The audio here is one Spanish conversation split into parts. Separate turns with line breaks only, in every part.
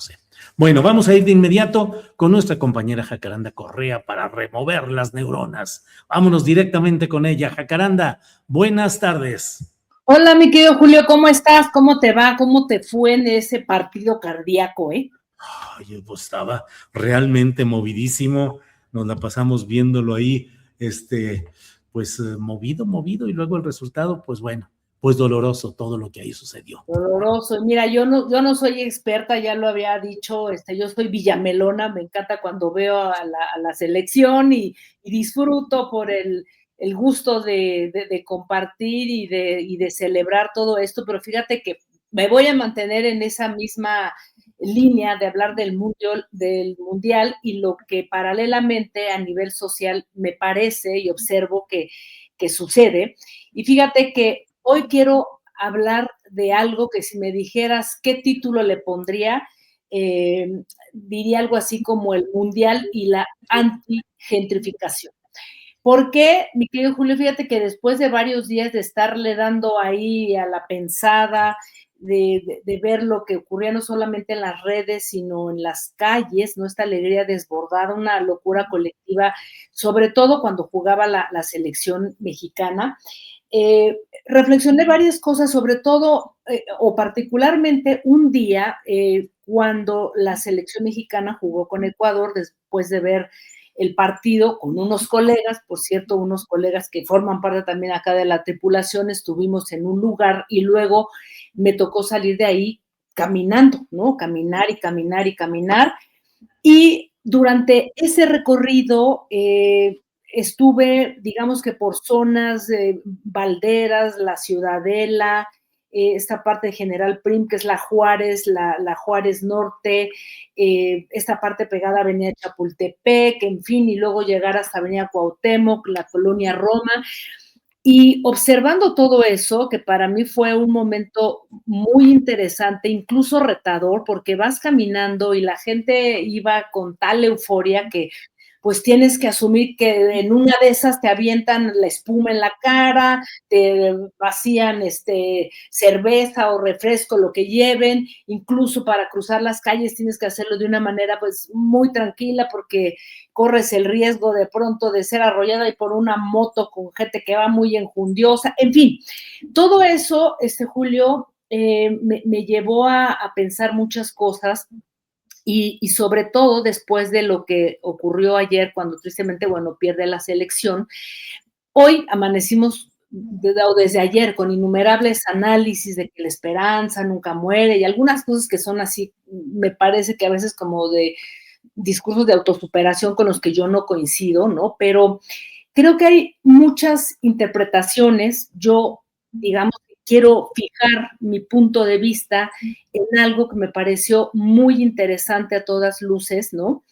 Sí. Bueno, vamos a ir de inmediato con nuestra compañera Jacaranda Correa para remover las neuronas. Vámonos directamente con ella. Jacaranda, buenas tardes.
Hola, mi querido Julio, ¿cómo estás? ¿Cómo te va? ¿Cómo te fue en ese partido cardíaco,
Ay, pues estaba realmente movidísimo. Nos la pasamos viéndolo ahí, movido, y luego el resultado, pues bueno, pues doloroso todo lo que ahí sucedió.
Doloroso. Mira, yo no soy experta, ya lo había dicho, yo soy villamelona, me encanta cuando veo a la selección y disfruto por el gusto de compartir y de celebrar todo esto, pero fíjate que me voy a mantener en esa misma línea de hablar del mundial y lo que paralelamente a nivel social me parece y observo que sucede. Y fíjate que hoy quiero hablar de algo que si me dijeras qué título le pondría, diría algo así como el mundial y la antigentrificación. ¿Por qué, mi querido Julio? Fíjate que después de varios días de estarle dando ahí a la pensada, de ver lo que ocurría no solamente en las redes, sino en las calles, ¿no? Esta alegría desbordada, una locura colectiva, sobre todo cuando jugaba la selección mexicana. Reflexioné varias cosas, sobre todo o particularmente un día cuando la selección mexicana jugó con Ecuador después de ver el partido con unos colegas, por cierto, unos colegas que forman parte también acá de la tripulación, estuvimos en un lugar y luego me tocó salir de ahí caminando, ¿no? Caminar y caminar y caminar. Y durante ese recorrido estuve, digamos que por zonas balderas, la Ciudadela, esta parte de General Prim, que es la Juárez, la Juárez Norte, esta parte pegada a Avenida Chapultepec, en fin, y luego llegar hasta Avenida Cuauhtémoc, la Colonia Roma. Y observando todo eso, que para mí fue un momento muy interesante, incluso retador, porque vas caminando y la gente iba con tal euforia que pues tienes que asumir que en una de esas te avientan la espuma en la cara, te vacían cerveza o refresco, lo que lleven, incluso para cruzar las calles tienes que hacerlo de una manera pues muy tranquila porque corres el riesgo de pronto de ser arrollada y por una moto con gente que va muy enjundiosa, en fin, todo eso, Julio, me llevó a pensar muchas cosas y sobre todo después de lo que ocurrió ayer cuando tristemente, bueno, pierde la selección. Hoy amanecimos desde ayer con innumerables análisis de que la esperanza nunca muere y algunas cosas que son así, me parece que a veces como de discursos de autosuperación con los que yo no coincido, ¿no? Pero creo que hay muchas interpretaciones. Yo, digamos, quiero fijar mi punto de vista en algo que me pareció muy interesante a todas luces, ¿no?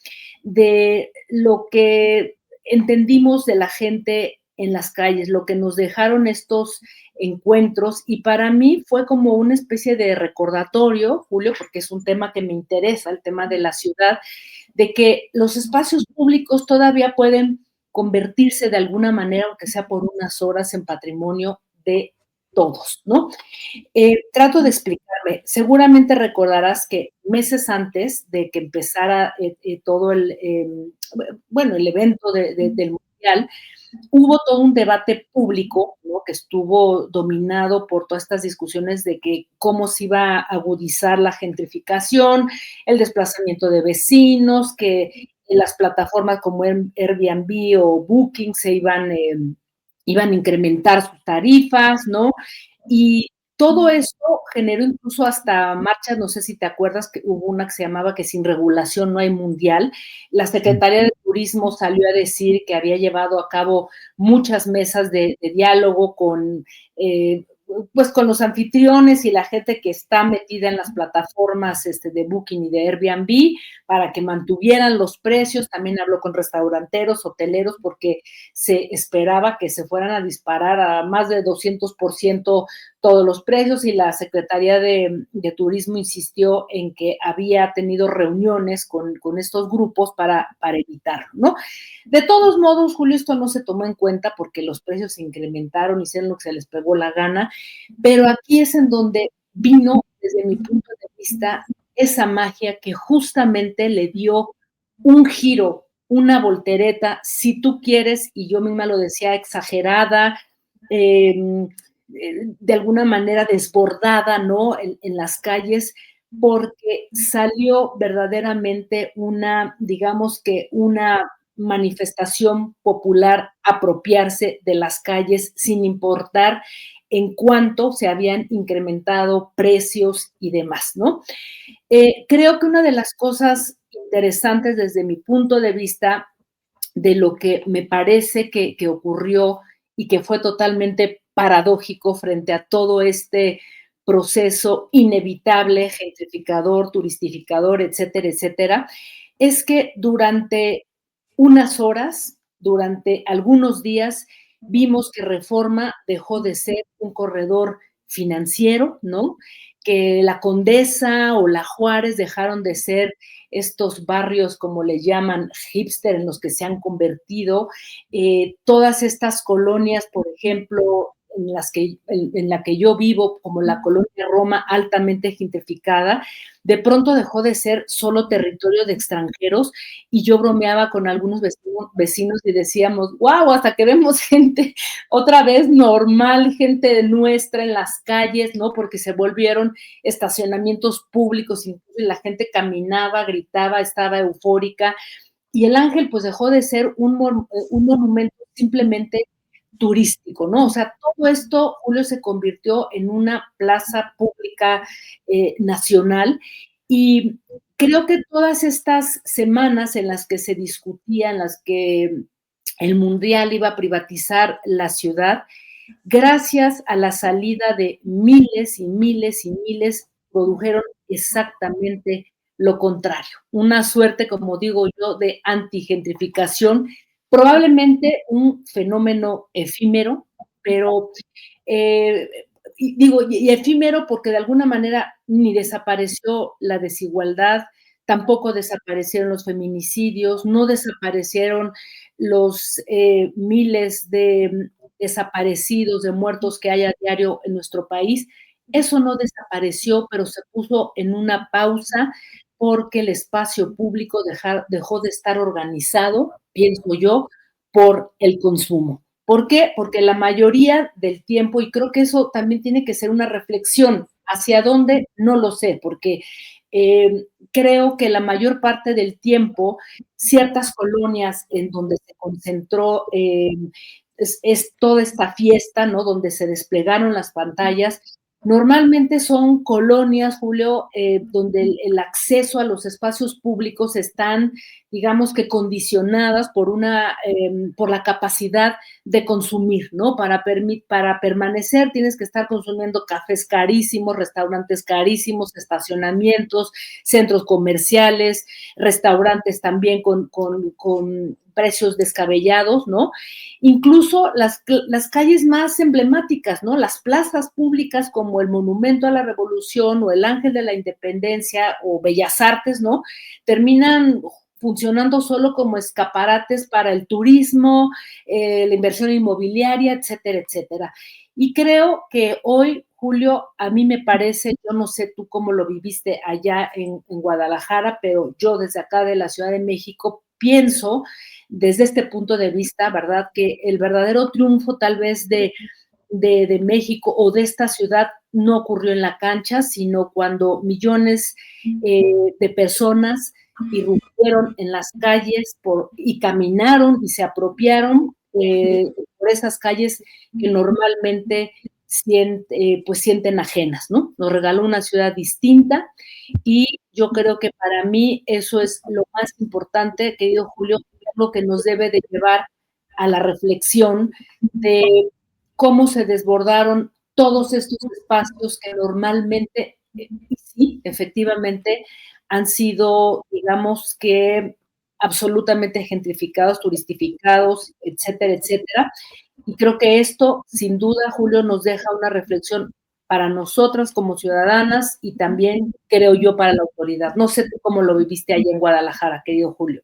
De lo que entendimos de la gente en las calles, lo que nos dejaron estos encuentros, y para mí fue como una especie de recordatorio, Julio, porque es un tema que me interesa, el tema de la ciudad, de que los espacios públicos todavía pueden convertirse de alguna manera, aunque sea por unas horas, en patrimonio de todos, ¿no? Trato de explicarme. Seguramente recordarás que meses antes de que empezara todo el evento del Mundial, hubo todo un debate público, ¿no? Que estuvo dominado por todas estas discusiones de que cómo se iba a agudizar la gentrificación, el desplazamiento de vecinos, que las plataformas como Airbnb o Booking se iban a incrementar sus tarifas, ¿no? Y todo eso generó incluso hasta marchas, no sé si te acuerdas que hubo una que se llamaba que sin regulación no hay mundial. La Secretaría de Turismo salió a decir que había llevado a cabo muchas mesas de diálogo pues con los anfitriones y la gente que está metida en las plataformas de Booking y de Airbnb para que mantuvieran los precios. También habló con restauranteros, hoteleros, porque se esperaba que se fueran a disparar a más de 200% todos los precios, y la Secretaría de Turismo insistió en que había tenido reuniones con estos grupos para evitarlo, ¿no? De todos modos, Julio, esto no se tomó en cuenta porque los precios se incrementaron, hicieron lo que se les pegó la gana, pero aquí es en donde vino, desde mi punto de vista, esa magia que justamente le dio un giro, una voltereta, si tú quieres, y yo misma lo decía, exagerada, de alguna manera desbordada, ¿no? En las calles, porque salió verdaderamente una, digamos que una manifestación popular apropiarse de las calles sin importar en cuánto se habían incrementado precios y demás, ¿no? Creo que una de las cosas interesantes desde mi punto de vista de lo que me parece que ocurrió y que fue totalmente paradójico frente a todo este proceso inevitable, gentrificador, turistificador, etcétera, etcétera, es que durante unas horas, durante algunos días, vimos que Reforma dejó de ser un corredor financiero, ¿no? Que la Condesa o la Juárez dejaron de ser estos barrios, como le llaman, hipster, en los que se han convertido, todas estas colonias, por ejemplo, en la que yo vivo, como la colonia Roma, altamente gentrificada, de pronto dejó de ser solo territorio de extranjeros, y yo bromeaba con algunos vecinos y decíamos, wow, hasta que vemos gente otra vez normal, gente nuestra en las calles, ¿no? Porque se volvieron estacionamientos públicos, incluso la gente caminaba, gritaba, estaba eufórica, y el Ángel pues dejó de ser un monumento simplemente turístico, ¿no? O sea, todo esto, Julio, se convirtió en una plaza pública nacional, y creo que todas estas semanas en las que se discutía, en las que el Mundial iba a privatizar la ciudad, gracias a la salida de miles y miles y miles, produjeron exactamente lo contrario. Una suerte, como digo yo, de antigentrificación, probablemente un fenómeno efímero, pero y efímero porque de alguna manera ni desapareció la desigualdad, tampoco desaparecieron los feminicidios, no desaparecieron los miles de desaparecidos, de muertos que hay a diario en nuestro país. Eso no desapareció, pero se puso en una pausa porque el espacio público dejó de estar organizado, pienso yo, por el consumo. ¿Por qué? Porque la mayoría del tiempo, y creo que eso también tiene que ser una reflexión, ¿hacia dónde? No lo sé, porque creo que la mayor parte del tiempo, ciertas colonias en donde se concentró es toda esta fiesta, ¿no? Donde se desplegaron las pantallas. Normalmente son colonias, Julio, donde el acceso a los espacios públicos están, digamos que condicionadas por la capacidad de consumir, ¿no? Para permanecer tienes que estar consumiendo cafés carísimos, restaurantes carísimos, estacionamientos, centros comerciales, restaurantes también con precios descabellados, ¿no? Incluso las calles más emblemáticas, ¿no? Las plazas públicas como el Monumento a la Revolución o el Ángel de la Independencia o Bellas Artes, ¿no? Terminan funcionando solo como escaparates para el turismo, la inversión inmobiliaria, etcétera, etcétera. Y creo que hoy, Julio, a mí me parece, yo no sé tú cómo lo viviste allá en Guadalajara, pero yo desde acá de la Ciudad de México pienso desde este punto de vista, ¿verdad? Que el verdadero triunfo tal vez de México o de esta ciudad no ocurrió en la cancha, sino cuando millones de personas irrumpieron en las calles y caminaron y se apropiaron por esas calles que normalmente pues sienten ajenas, ¿no? Nos regaló una ciudad distinta, y yo creo que para mí eso es lo más importante, querido Julio, lo que nos debe de llevar a la reflexión de cómo se desbordaron todos estos espacios que normalmente, sí, efectivamente, han sido, digamos que, absolutamente gentrificados, turistificados, etcétera, etcétera. Y creo que esto, sin duda, Julio, nos deja una reflexión para nosotras como ciudadanas y también, creo yo, para la autoridad. No sé tú cómo lo viviste allá en Guadalajara, querido Julio.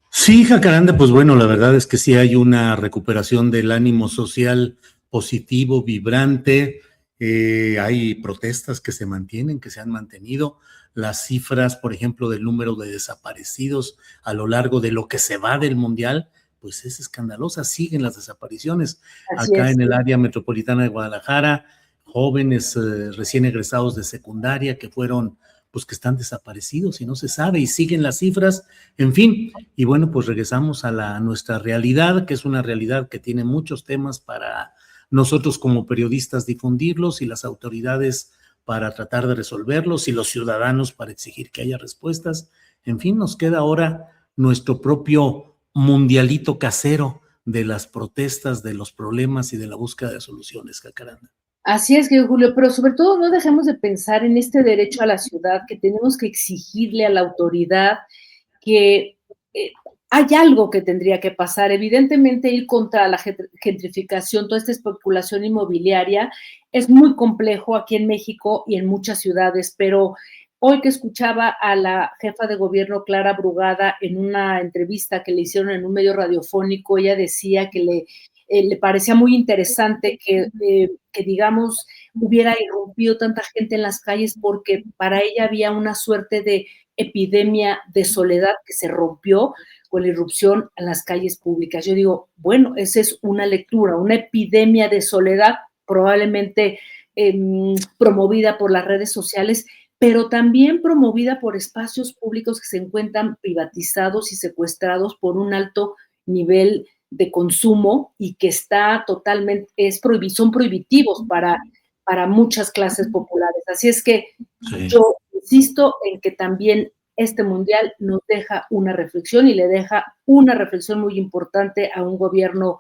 Sí, Jacaranda, pues bueno, la verdad es que sí hay una recuperación del ánimo social positivo, vibrante, hay protestas que se mantienen, que se han mantenido. las cifras, por ejemplo, del número de desaparecidos a lo largo de lo que se va del Mundial, pues es escandalosa, siguen las desapariciones.
Así
Acá
es.
en el área metropolitana de Guadalajara, jóvenes recién egresados de secundaria que fueron, pues que están desaparecidos y no se sabe, y siguen las cifras, en fin, y bueno, pues regresamos a nuestra realidad, que es una realidad que tiene muchos temas para nosotros como periodistas difundirlos y las autoridades para tratar de resolverlos y los ciudadanos para exigir que haya respuestas. En fin, nos queda ahora nuestro propio mundialito casero de las protestas, de los problemas y de la búsqueda de soluciones, Jacaranda.
Así es, querido Julio, pero sobre todo no dejemos de pensar en este derecho a la ciudad que tenemos que exigirle a la autoridad que hay algo que tendría que pasar. Evidentemente, ir contra la gentrificación, toda esta especulación inmobiliaria, es muy complejo aquí en México y en muchas ciudades, pero hoy que escuchaba a la jefa de gobierno, Clara Brugada, en una entrevista que le hicieron en un medio radiofónico, ella decía que le parecía muy interesante que, digamos, hubiera irrumpido tanta gente en las calles porque para ella había una suerte de epidemia de soledad que se rompió con la irrupción en las calles públicas. Yo digo, bueno, esa es una lectura, una epidemia de soledad probablemente promovida por las redes sociales, pero también promovida por espacios públicos que se encuentran privatizados y secuestrados por un alto nivel de consumo y que está totalmente, son prohibitivos para muchas clases populares. Así es que
Sí.
yo insisto en que también este mundial nos deja una reflexión y le deja una reflexión muy importante a un gobierno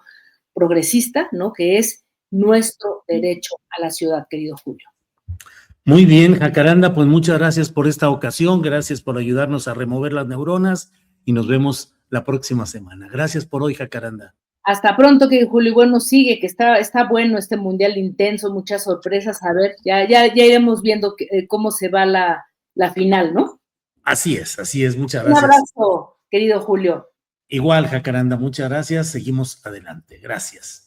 progresista, ¿no? Que es nuestro derecho a la ciudad, querido Julio.
Muy bien, Jacaranda, pues muchas gracias por esta ocasión, gracias por ayudarnos a remover las neuronas y nos vemos la próxima semana. Gracias por hoy, Jacaranda.
Hasta pronto, querido Julio. Y bueno, sigue, que está bueno este mundial intenso, muchas sorpresas. A ver, ya iremos viendo cómo se va la final, ¿no?
Así es, muchas
Un
gracias.
abrazo, querido Julio.
Igual, Jacaranda, muchas gracias. Seguimos adelante. Gracias.